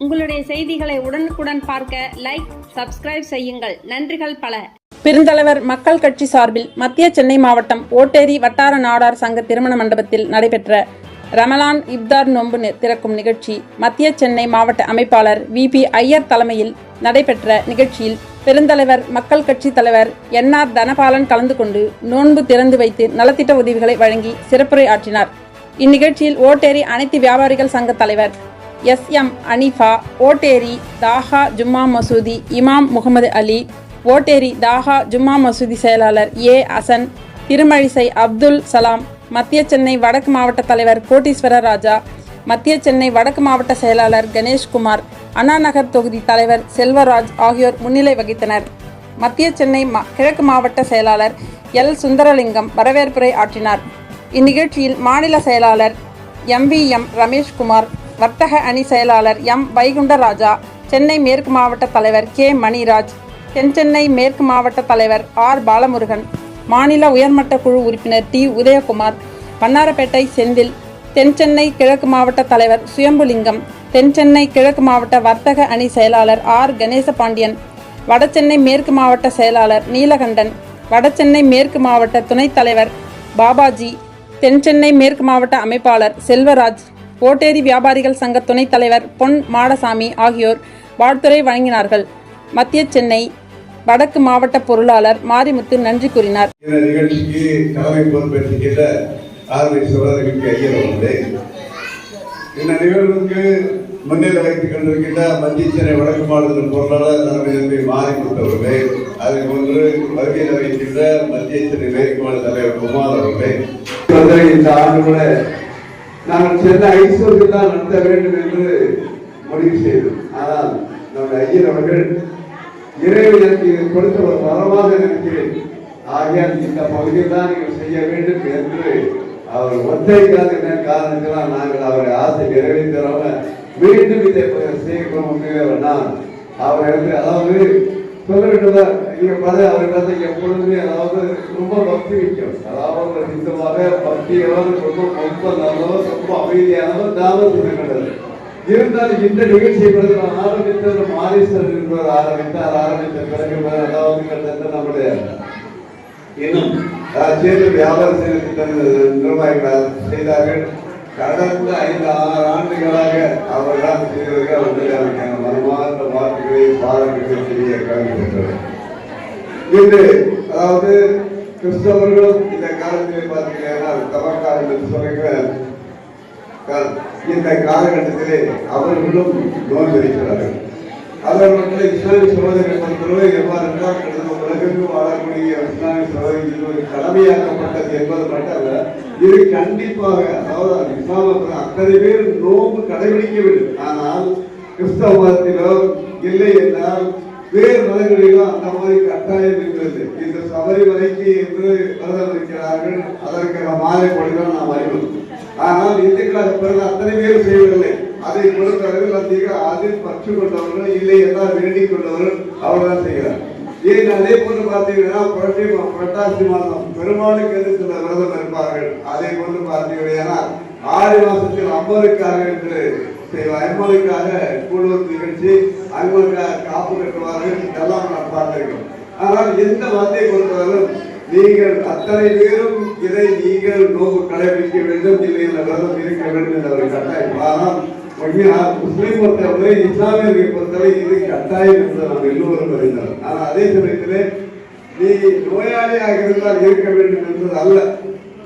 உங்களுடைய செய்திகளை உடனுக்குடன் பார்க்க லைக், சப்ஸ்கிரைப் செய்யுங்கள். நன்றிகள் பல. பெருந்தலைவர் மக்கள் கட்சி சார்பில் மத்திய சென்னை மாவட்டம் ஓட்டேரி வட்டார நாடார் சங்க திருமண மண்டபத்தில் நடைபெற்ற ரமலான் இப்தார் நோன்பு திறக்கும் நிகழ்ச்சி மத்திய சென்னை மாவட்ட அமைப்பாளர் VP ஐயர் தலைமையில் நடைபெற்ற நிகழ்ச்சியில் பெருந்தலைவர் மக்கள் கட்சி தலைவர் NR தனபாலன் கலந்து கொண்டு நோன்பு திறந்து வைத்து நலத்திட்ட உதவிகளை வழங்கி சிறப்புரை ஆற்றினார். இந்நிகழ்ச்சியில் ஓட்டேரி அனைத்து வியாபாரிகள் சங்க தலைவர் SM அனிஃபா, ஓட்டேரி தாஹா ஜும்மா மசூதி இமாம் முகமது அலி, ஓட்டேரி தாஹா ஜும்மா மசூதி செயலாளர் A அசன், திருமழிசை அப்துல் சலாம், மத்திய சென்னை வடக்கு மாவட்ட தலைவர் கோட்டீஸ்வர ராஜா, மத்திய சென்னை வடக்கு மாவட்ட செயலாளர் கணேஷ்குமார், அண்ணா நகர் தொகுதி தலைவர் செல்வராஜ் ஆகியோர் முன்னிலை வகித்தனர். மத்திய சென்னை கிழக்கு மாவட்ட செயலாளர் L சுந்தரலிங்கம் வரவேற்புரை ஆற்றினார். இந்நிகழ்ச்சியில் மாநில செயலாளர் MVM ரமேஷ்குமார், வர்த்தக அணி செயலாளர் M வைகுண்டராஜா, சென்னை மேற்கு மாவட்ட தலைவர் K மணிராஜ், தென்சென்னை மேற்கு மாவட்ட தலைவர் R பாலமுருகன், மாநில உயர்மட்ட குழு உறுப்பினர் T உதயகுமார், வண்ணாரப்பேட்டை செந்தில், தென்சென்னை கிழக்கு மாவட்ட தலைவர் சுயம்புலிங்கம், தென்சென்னை கிழக்கு மாவட்ட வர்த்தக அணி செயலாளர் R கணேசபாண்டியன், வடசென்னை மேற்கு மாவட்ட செயலாளர் நீலகண்டன், வடசென்னை மேற்கு மாவட்ட துணைத் தலைவர் பாபாஜி, தென்சென்னை மேற்கு மாவட்ட அமைப்பாளர் செல்வராஜ், ஓட்டேரி வியாபாரிகள் சங்க துணைத் தலைவர் பொன் மாடசாமி ஆகியோர் வாழ்த்துரை வழங்கினார்கள். மத்திய சென்னை வடக்கு மாவட்ட பொருளாளர் மாரிமுத்து நன்றி கூறினார். இந்த நிகழ்ச்சிக்கு தலைமை பொறுப்பேற்றுகின்ற ஆர்வி சகோதரர்களுக்கு ஐயர் அவர்களே, இந்த நிகழ்வுக்கு முன்னிலை வைத்துக் கொண்டிருக்கின்ற மத்திய சென்னை வடக்கு மாவட்ட பொருளாளர் தலைமை மாரிமுத்து அவர்களே, அதே போன்று வருகை வைக்கின்ற மத்திய சென்னை மேற்கு மாவட்ட தலைவர் குமார் அவர்களே, இந்த ஆண்டு கூட நாங்கள் சென்னை ஐஸ்வர்யம் தான் நடத்த வேண்டும் என்று முடிவு செய்தோம். ஆனால் நம்முடைய ஐயர் அவர்கள் இறைவன் எனக்கு கொடுத்த ஒரு வரமாக நினைக்கிறேன், ஆகியால் இந்த பகுதியில் தான் நீங்கள் செய்ய வேண்டும் என்று அவர் ஒற்றைக்காத காரணத்தினால் நாங்கள் அவருடைய ஆசை நிறைவேற்றாம மீண்டும் இதை செய்யணும். அவர் அதாவது சொல்ல வேண்டுமா, நீங்க பல அவர்களை எப்பொழுதுமே அதாவது ரொம்ப பக்தி வைக்கும், அதாவது நிச்சயமாக பக்தியவர் ரொம்ப நல்லவர், ரொம்ப அமைதியானவர், தாமதம் இருந்தாலும் இந்த நிகழ்ச்சியை ஆரம்பித்த மாரீஸ்வரர் என்பவர் ஆரம்பித்த பிறகு அதாவது நம்முடைய இன்னும் சேர்ந்து வியாபார நிர்வாகிகள் செய்தார்கள். கடந்த 5-6 ஆண்டுகளாக அவர்தான் செய்தவர்கள் மனமார்ந்த வாக்குகளை பாராட்டுகளை செய்ய காண்பித்தனர். இன்று அதாவது கிறிஸ்தவர்களும் இந்த காலத்திலே பார்த்தீங்கன்னா தவக்காலம் என்று சொல்லுகிற இந்த காலகட்டத்திலே அவர்களும் நோய் இருக்கிறார்கள். அவர்களுடைய இஸ்லாமிய சகோதரர்கள் எவ்வாறு என்றால் உலகிற்கு வாழக்கூடிய இஸ்லாமிய சகோதரிகள் கடமையாக்கப்பட்டது என்பது மட்டுமல்ல, இது கண்டிப்பாக அதாவது இஸ்லாமத்தில் அத்தனை பேர் நோன்பு கடைபிடிக்க வேண்டும். ஆனால் கிறிஸ்தவ மதத்திலோ இல்லை என்றால் வேறு மதங்களிலோ அந்த மாதிரி கட்டாயம் இருக்கிறது. இந்த சபரிமலைக்கு என்று விரதம் இருக்கிறார்கள், அதற்கு மாலை பொழுதுதான் நாம் அறிவோம். ஆனால் இந்துக்களாக பிறகு அத்தனை பேர் செய்வதில்லை. அதை பொறுத்தவர்கள் அதில் பற்று கொண்டவர்கள் இல்லை என்றால் வேண்டிக் கொண்டவர்கள் அவர்தான் செய்கிறார். ஏன் அதே போன்று பார்த்தீங்கன்னா புரட்டாசி மாதம் பெருமாளுக்கு என்று சில விரதம் இருப்பார்கள். அதே போன்று பார்த்தீங்கன்னா 6 மாசத்தில் அம்மனுக்காக என்று செய்வார், அம்மனுக்காக கூடுதல் நிகழ்ச்சி, அம்மனுக்காக காப்பு கட்டுவார்கள். இதெல்லாம் நாம் பார்த்திருக்கோம். ஆனால் எந்த மதத்தை பொறுத்தவரையும் நீங்கள் அத்தனை பேரும் இதை நீங்கள் நோக்கு கடைபிடிக்க வேண்டும், இல்லை இந்த விரதம் இருக்க வேண்டும் என்ற ஒரு கட்டாயம். ஆனால் முஸ்லீம் பொறுத்தவரை இஸ்லாமியர்களை பொறுத்தவரை இது கட்டாயம் என்று நாம் எல்லோரும் அறிந்தோம். ஆனால் அதே சமயத்திலே நீ நோயாளியாக இருந்தால் இருக்க வேண்டும் என்பது அல்ல,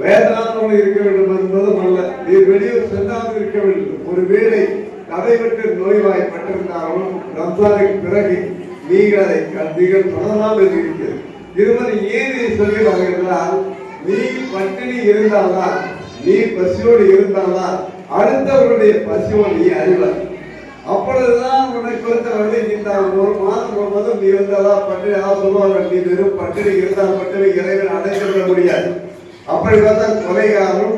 வேதனானோடு இருக்க வேண்டும் என்பதும் அல்ல, நீ வெளியூர் சென்றாலும் இருக்க வேண்டும். ஒரு வேளை நடைபெற்று நோய்வாய்ப்பட்டிருந்தாலும் ரம்ஜானுக்கு பிறகு நீங்கள் அதை நீங்கள் தொடரலாம் என்று இருக்கிறது. இருவரை ஏன் சொல்கிறார்கள் என்றால், நீ பட்டினி இருந்தால்தான், நீ பசியோடு இருந்தால்தான் அடுத்தவர்களுடைய பசியோடு நீ அறிவார். அப்பொழுதுதான் உனக்கு பொறுத்தவர்கள் இந்த 1 மாதம் நீ இருந்தாலா பட்டினி சொல்லுவார்கள், நீ வெறும் பட்டினி இருந்தால் பட்டினி இறைவன் அடைந்துவிட முடியாது. அப்படி பார்த்தால்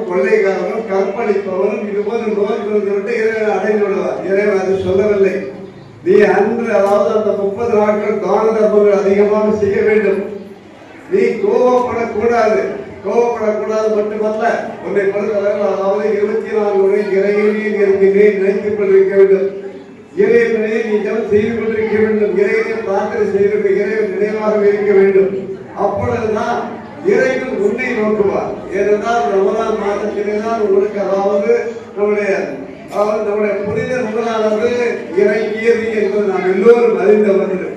கொள்ளைக்காரனும் கற்பழிப்பவரும் இது போன்ற நோய் விட்டு இறைவன் அடைந்து விடுவார். இறைவன் அது சொல்லவில்லை. நீ அன்று அதாவது அந்த 30 நாட்கள் தான தர்மங்கள் அதிகமாக செய்ய வேண்டும். நீ கோபப்படக்கூடாது மட்டுமல்ல, உன்னை பொறுத்தவரை அதாவது 24 முறை இறைவனையும் இருக்கின்றேன் நினைத்துக் கொண்டிருக்க வேண்டும். இறைவனை நீ ஜெபம் செய்து கொண்டிருக்க வேண்டும், இறைவனை பிரார்த்தனை செய்து இறைவன் நினைவாக இருக்க வேண்டும். அப்பொழுதுதான் இறைவன் உன்னை நோக்குவார். ஏனென்றால் ரமலான் மாதத்திலே தான் உங்களுக்கு அதாவது நம்முடைய புனித நூலானது இறங்கியது என்பது நாம் எல்லோரும் அறிந்த ஒன்று.